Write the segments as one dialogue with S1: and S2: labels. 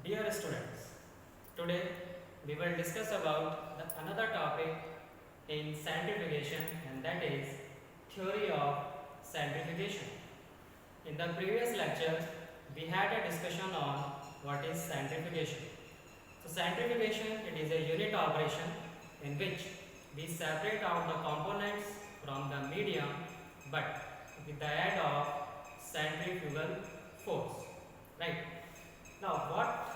S1: Dear students, today we will discuss about another topic in scientification, and that is theory of scientification. In the previous lecture, we had a discussion on what is scientification. So scientification, it is a unit operation in which we separate out the components from the medium but with the aid of centrifugal force, right? Now, what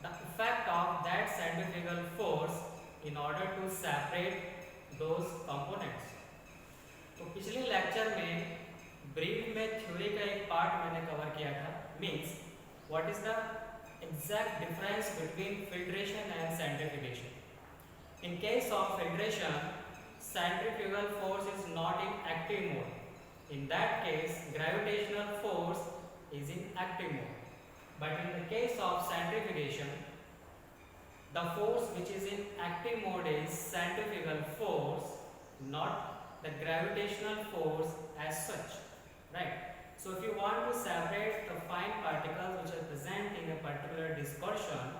S1: the effect of that centrifugal force in order to separate those components? तो पिछले lecture में brief में theory का एक part मैंने cover किया था, means what is the exact difference between filtration and centrifugation. In case of filtration, centrifugal force is not in active mode. In that case, gravitational force is in active mode. But in the case of centrifugation, the force which is in active mode is centrifugal force, not the gravitational force as such, right? So if you want to separate the fine particles which are present in a particular dispersion,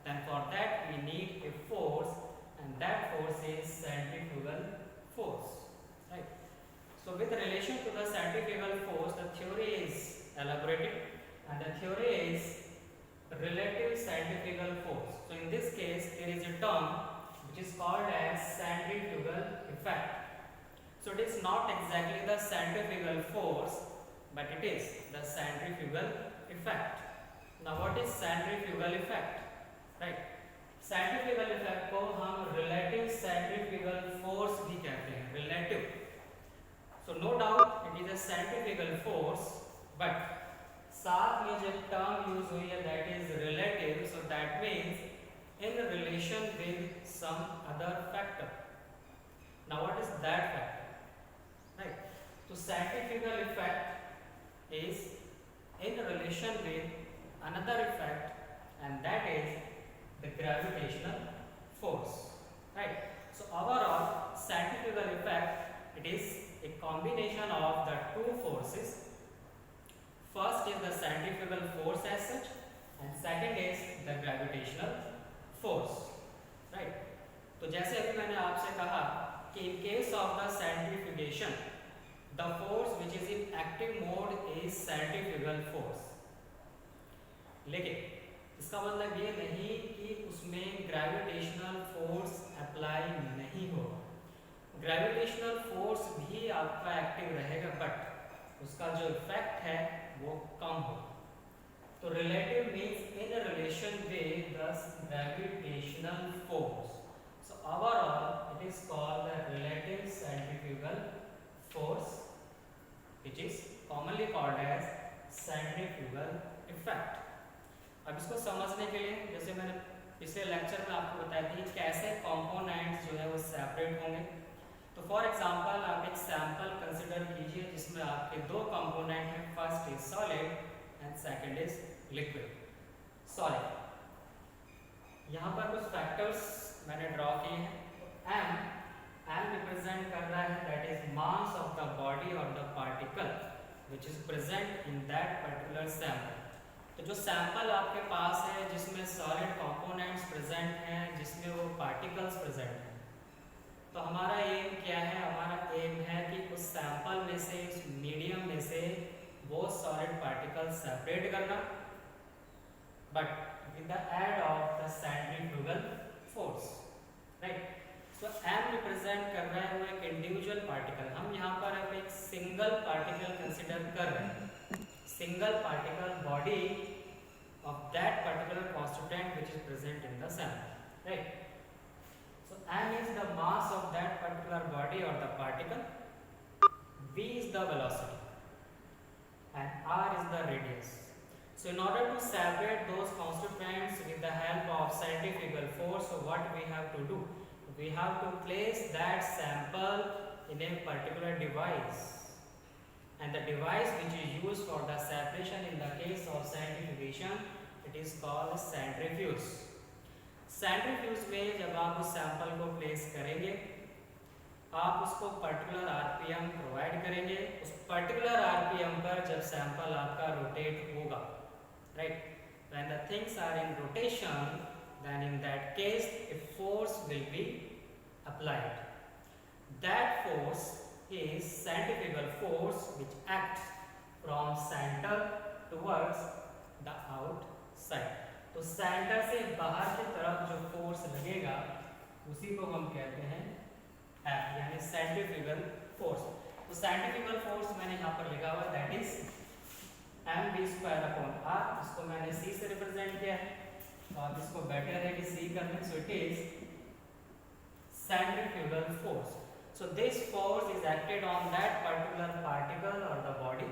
S1: then for that we need a force, and that force is centrifugal force, right? So with relation to the centrifugal force, the theory is elaborated, and the theory is relative centrifugal force. So in this case, there is a term which is called as centrifugal effect. So it is not exactly the centrifugal force, but it is the centrifugal effect. Now what is centrifugal effect, right? Centrifugal effect को हम relative centrifugal force भी कहते हैं, relative. So no doubt it is a centrifugal force, but साथ में जो term use हुई है that is relative, so that means in relation with some other factor. Now what is that factor, right? So centrifugal effect is in relation with another effect, and that is the gravitational force, right? So overall, centrifugal effect, it is a combination of the two forces. First is the centrifugal force as such, and second is the gravitational force, right? तो जैसे अभी मैंने आपसे कहा कि in case of the centrifugation, the force which is in active mode is centrifugal force. लेकिन इसका मतलब ये नहीं कि उसमें ग्रेविटेशनल फोर्स अप्लाई नहीं होगा. ग्रेविटेशनल फोर्स भी आपका एक्टिव रहेगा, बट उसका जो इफेक्ट है वो कम हो. तो relative means in relation with the gravitational force. So overall it is called the relative centrifugal force, which is commonly called as centrifugal effect. अब इसको समझने के लिए, जैसे मैंने पिछले लेक्चर में आपको बताया था कि कैसे कंपोनेंट्स जो है वो सेपरेट होंगे. तो फॉर एग्जांपल आप एक सैंपल कंसिडर कीजिए जिसमें आपके दो कंपोनेंट हैं. First is solid and second is liquid. Solid, यहाँ पर कुछ फैक्टर्स मैंने ड्रॉ किए हैं. एम रिप्रेजेंट कर रहा है that is mass of the body और the particle which is present in that particular sample. तो जो सैंपल आपके पास है जिसमें सॉलिड कंपोनेंट्स प्रेजेंट हैं, जिसमें वो पार्टिकल्स प्रेजेंट हैं, तो हमारा एम क्या है? हमारा एम है कि उस सैंपल में से, उस मीडियम में से वो सॉलिड पार्टिकल्स सेपरेट करना, but with the aid of the centrifugal force, right? So M represent कर रहा है वो एक इंडिविजुअल पार्टिकल. हम यहाँ पर अब एक सिंगल पार्टिकल कंसिडर कर रहे हैं, single particle body of that particular constituent which is present in the sample, right? So m is the mass of that particular body or the particle, v is the velocity, and r is the radius. So in order to separate those constituents with the help of centrifugal force, so what we have to do? We have to place that sample in a particular device, and the device which is used for the separation in the case of centrifugation, it is called centrifuge. Centrifuge में जब आप उस sample को place करेंगे, आप उसको particular RPM provide करेंगे. उस पर्टिकुलर आरपीएम पर जब सैंपल आपका रोटेट होगा, right, when the things are in rotation, then in that case a force will be applied. That force is centrifugal force which acts from center towards the outside. तो centre से बाहर की तरफ जो force लगेगा उसी को हम कहते हैं F, यानी सेंट्रीफ्यूगल फोर्स। तो सेंट्रीफ्यूगल फोर्स मैंने यहाँ पर लिखा हुआ है, दैट इज mv²/r, इसको मैंने c से रिप्रेजेंट किया है, तो आप इसको बेटर है कि c कर लें। सो it is centrifugal force. So this force is acted on that particular particle or the body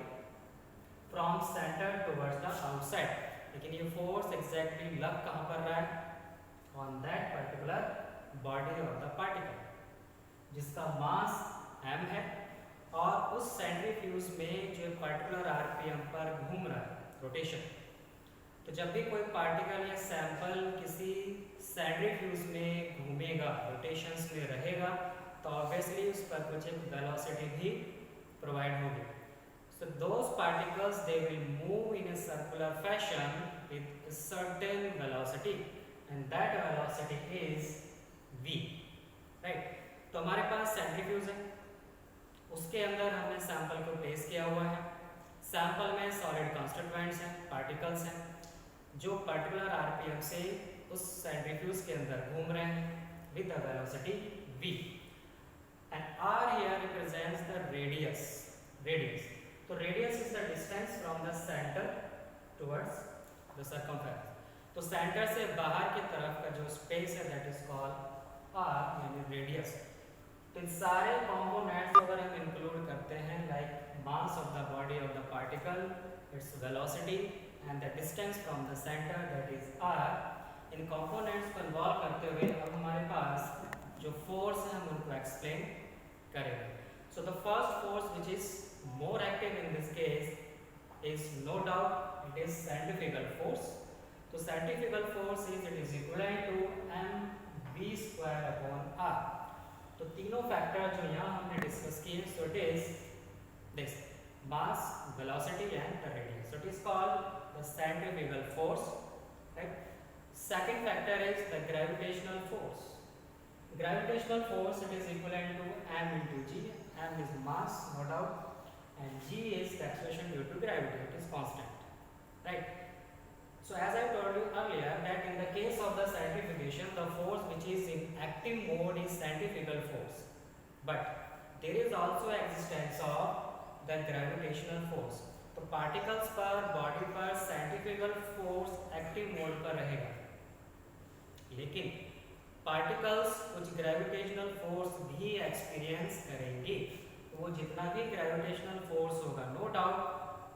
S1: from center towards the outside. लेकिन ये force exactly लग कहाँ पर रहा है? On that particular body or the particle, जिसका मास m है और उस सेंट्रीफ्यूज में जो पर्टिकुलर आरपीएम पर घूम रहा है, रोटेशन। तो जब भी कोई पार्टिकल या सैंपल किसी सेंट्रीफ्यूज में घूमेगा, रोटेशंस में रहेगा, तो ऑब्वियसली उस पर कुछ एक वेलोसिटी भी प्रोवाइड होगी। So those particles they will move in a circular fashion with certain velocity and that velocity is v, right. तो हमारे पास सेंट्रीफ्यूज है, उसके अंदर हमने सैंपल को प्लेस किया हुआ है। सैंपल में सॉलिड कांस्टिट्यूएंट्स हैं, पार्टिकल्स हैं, जो पर्टिकुलर आरपीएम से उस सेंट्रीफ्यूज के अंदर घूम रहे हैं with the velocity v, and r here represents the radius. तो radius is the distance from the centre towards the circumference. तो सेंटर से बाहर की तरफ का जो स्पेस है दैट इज कॉल्ड r, यानी रेडियस। तो इन सारे कंपोनेंट्स अगर हम इंक्लूड करते हैं, like mass of the body of the particle, its velocity and the distance from the centre that is r, in components को इन्वॉल्व करते हुए अब हमारे पास जो फोर्स है हम उनको एक्सप्लेन करेंगे। So the first force which is more active in this case is no doubt it is centrifugal force. तो centrifugal force is equivalent to mv²/r। तो तीनों फैक्टर जो यहाँ हमने डिस्कस किए, so it is this mass, velocity and the radius. So it is called the centrifugal force, right. Second factor is the gravitational force. Gravitational force it is equivalent to m into g. M is mass, no doubt, and g is the acceleration due to gravity. It is constant, right? So as I told you earlier that in the case of the centrifugation, the force which is in active mode is centrifugal force, but there is also existence of the gravitational force. तो particles पर, body पर centrifugal force active mode पर रहेगा, लेकिन particles कुछ gravitational force भी experience करेंगे। तो वो जितना भी ग्रेविटेशनल फोर्स होगा, no doubt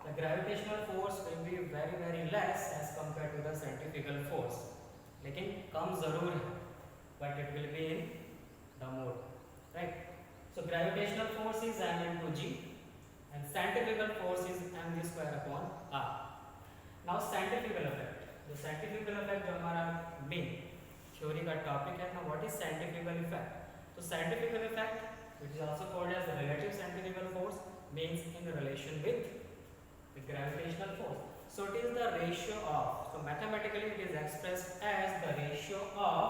S1: the gravitational force will be very very less as compare to the centrifugal force, लेकिन कम जरूर है, but it will be in the mode, right. So gravitational force is m into g and centrifugal force is mv²/r. Now centrifugal effect, जो centrifugal effect जो हमारा main theory का topic है ना, व्हाट इज सेंट्रीफ्यूगल इफेक्ट? तो centrifugal effect which is also called as the relative centrifugal force means in relation with the gravitational force. So it is the ratio of, so mathematically it is expressed as the ratio of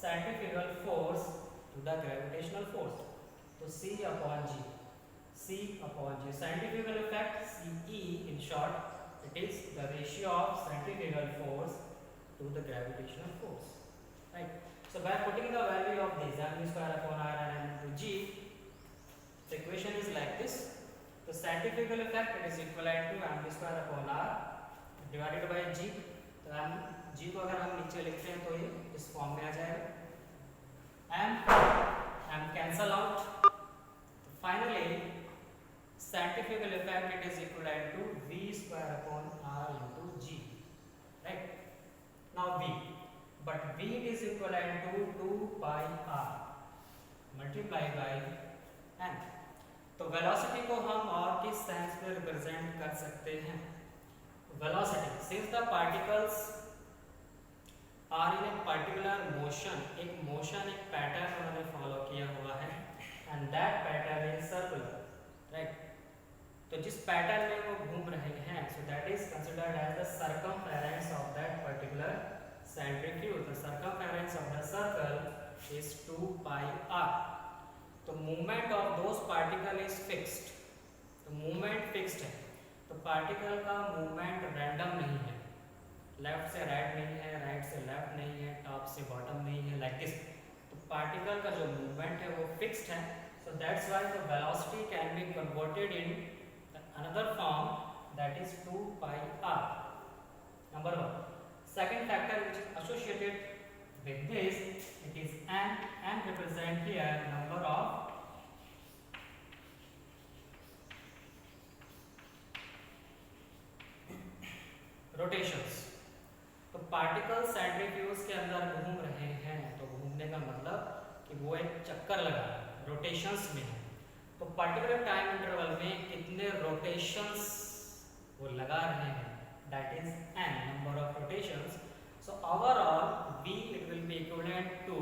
S1: centrifugal force to the gravitational force. So C upon G, C upon G, centrifugal effect CE in short, it is the ratio of centrifugal force to the gravitational force. Right. So by putting the value of this mv²/r and m into g, the equation is like this. The centrifugal effect it is equivalent to mv²/r divided by g. तो m g को अगर हम नीचे लिखते हैं तो ये इस फॉर्म में आ जाएगा, m cancel out. Finally, centrifugal effect it is equivalent to v²/r into g. Right. Now v. But v is equivalent to 2 pi r multiplied by n. तो वेलोसिटी को हम और किस सेंस में रिप्रेजेंट कर सकते हैं? Velocity, since the particles are in a particular motion, एक मोशन, एक पैटर्न उन्होंने फॉलो किया हुआ है, and that pattern is circular, right. तो जिस पैटर्न में वो घूम रहे हैं, so that is considered as the circumference of that centrifuge, the circumference of the circle is 2 pi r. तो movement of those particle is fixed, तो movement fixed है, तो पार्टिकल का मूवमेंट रैंडम नहीं है, लेफ्ट से राइट नहीं है, राइट से लेफ्ट नहीं है, टॉप से बॉटम नहीं है, लाइक दिस। तो पार्टिकल का जो मूवमेंट है वो फिक्स्ड है, so that's why the velocity can be converted in another form, that is 2 pi r. Number 1. Second factor which is associated with this, it is n. N represent here number of rotations. तो particle centrifuge के अंदर घूम रहे हैं, तो घूमने का मतलब कि वो एक चक्कर लगा रोटेशंस में है, तो पर्टिकुलर टाइम इंटरवल में कितने रोटेशंस वो लगा रहे हैं, that is n, number of rotations. So overall V, it will be equivalent to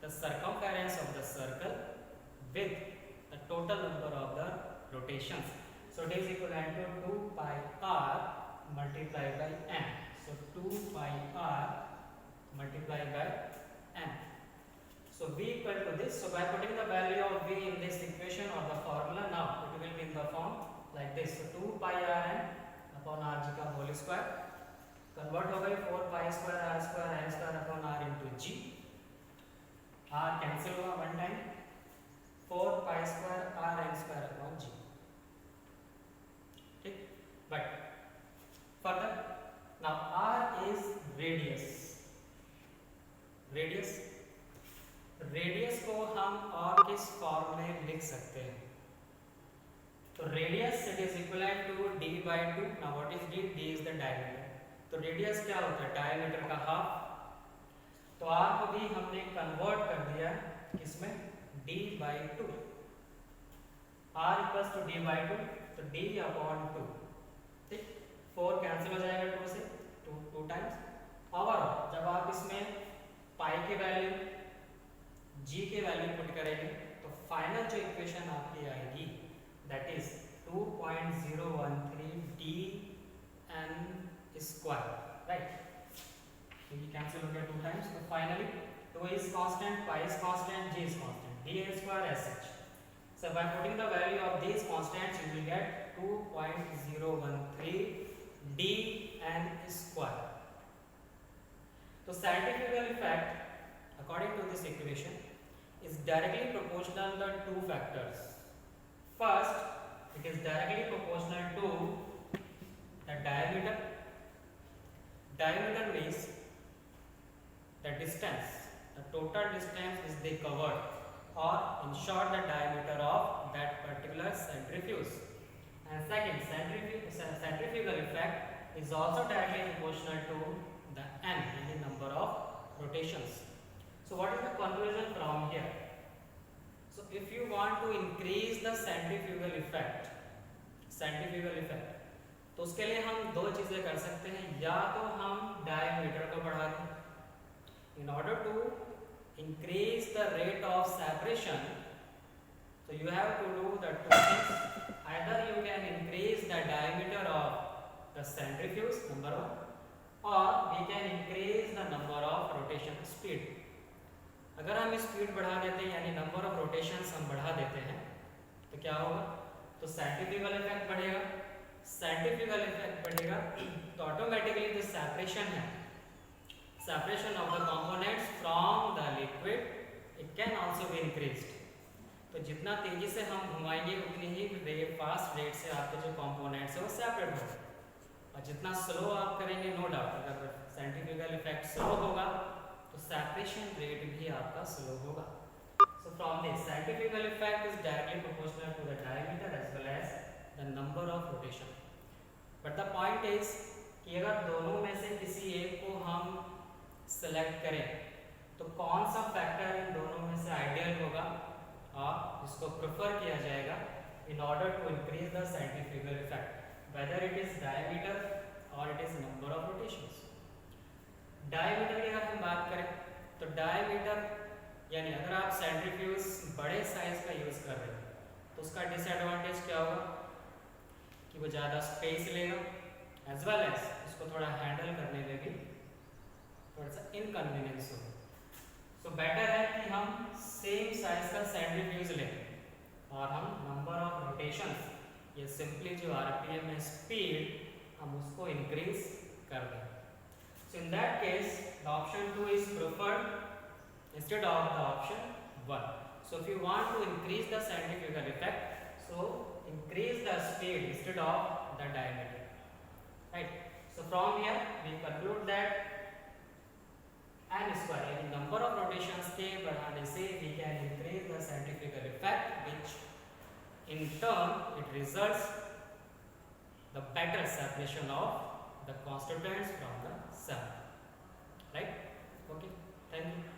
S1: the circumference of the circle with the total number of the rotations. So it is equivalent to 2 pi r multiplied by n. So 2 pi r multiplied by n. So V equal to this. So by putting the value of V in this equation or the formula, now it will be in the form like this. So 2 pi r n upon r g का whole square, convert हो गई 4 pi square r square n square upon r into g, r cancel हुआ one time, 4 pi square r n square upon g. ठीक, but further now r is radius. Radius को हम और किस form में लिख सकते हैं, तो radius it is equivalent to d by 2. Now what is d? d is the diameter. तो रेडियस क्या होता है? डायमीटर का हाफ. तो r को भी हमने कन्वर्ट कर दिया किसमें? d by 2. r equals to d by 2, तो d अपॉन 2. ठीक, 4 कैंसिल हो जाएगा 2 से, 2 टाइम्स. और जब आप इसमें पाई की वैल्यू, g के वैल्यू पुट करेंगे, तो फाइनल जो इक्वेशन आपकी आएगी that is 2.013 d n square, right. तो ये कैंसिल हो गया 2 टाइम्स. तो finally 2 is constant, pi is constant, g is constant, d n square as such. So by putting the value of these constants you will get 2.013 d n square. तो centrifugal effect according to this equation is directly proportional to two factors. First, it is directly proportional to the diameter. Diameter means the distance, the total distance is they covered, or in short the diameter of that particular centrifuge. And second, centrifugal effect is also directly proportional to the n, the number of rotations. So what is the conclusion from here? So if you want to increase the centrifugal effect, तो उसके लिए हम दो चीजें कर सकते हैं. या तो हम डायमीटर को बढ़ा दें. In order to increase the rate of separation, so you have to do the two things. Either you can increase the diameter of the centrifuge, number one, or we can increase the number of rotation speed. अगर हम speed बढ़ा देते हैं यानी number of rotations हम बढ़ा देते हैं, तो क्या होगा? तो सेंट्रीफ्यूगल इफेक्ट बढ़ेगा. सेंट्रीफ्यूगल इफेक्ट बढ़ेगा तो ऑटोमेटिकली जो सेपरेशन है, separation of the components from the liquid, it can also be increased. तो जितना तेजी से हम घुमाएंगे उतनी ही फास्ट रेट से आपके जो कंपोनेंट्स है वो सेपरेट होगा. और जितना स्लो आप करेंगे, नो डाउट अगर सेंट्रीफ्यूगल इफेक्ट स्लो होगा तो सेपरेशन रेट भी आपका स्लो होगा. So from this, centrifugal effect is directly proportional to the diameter as well as the number of rotation. But the point is कि अगर दोनों में से किसी एक को हम select करें तो कौन सा फैक्टर इन दोनों में से आइडियल होगा और इसको प्रेफर किया जाएगा in order to increase the centrifugal effect, whether it is diameter or it is number of rotations. Diameter की अगर हम बात करें तो डायमीटर यानी अगर आप सेंट्रीफ्यूज बड़े साइज का यूज कर रहे हैं तो उसका डिसएडवांटेज क्या होगा कि वो ज़्यादा स्पेस लेगा, एज वेल एज उसको थोड़ा हैंडल करने में भी थोड़ा सा इनकन्वीनियंस हो। सो बेटर है कि हम सेम साइज का सेंट्रीफ्यूज लें और हम नंबर ऑफ रोटेशंस या सिंपली जो आरपीएम है स्पीड हम उसको इंक्रीज कर दें। So in that case the option 2 is preferred instead of the option 1. So if you want to increase the centrifugal effect, so increase the speed instead of the diameter, right? So from here we conclude that n square यानी number of rotations के बढ़ाने से we can increase the centrifugal effect, which in turn it results the better separation of the constituents from the cell, right? Okay, thank you.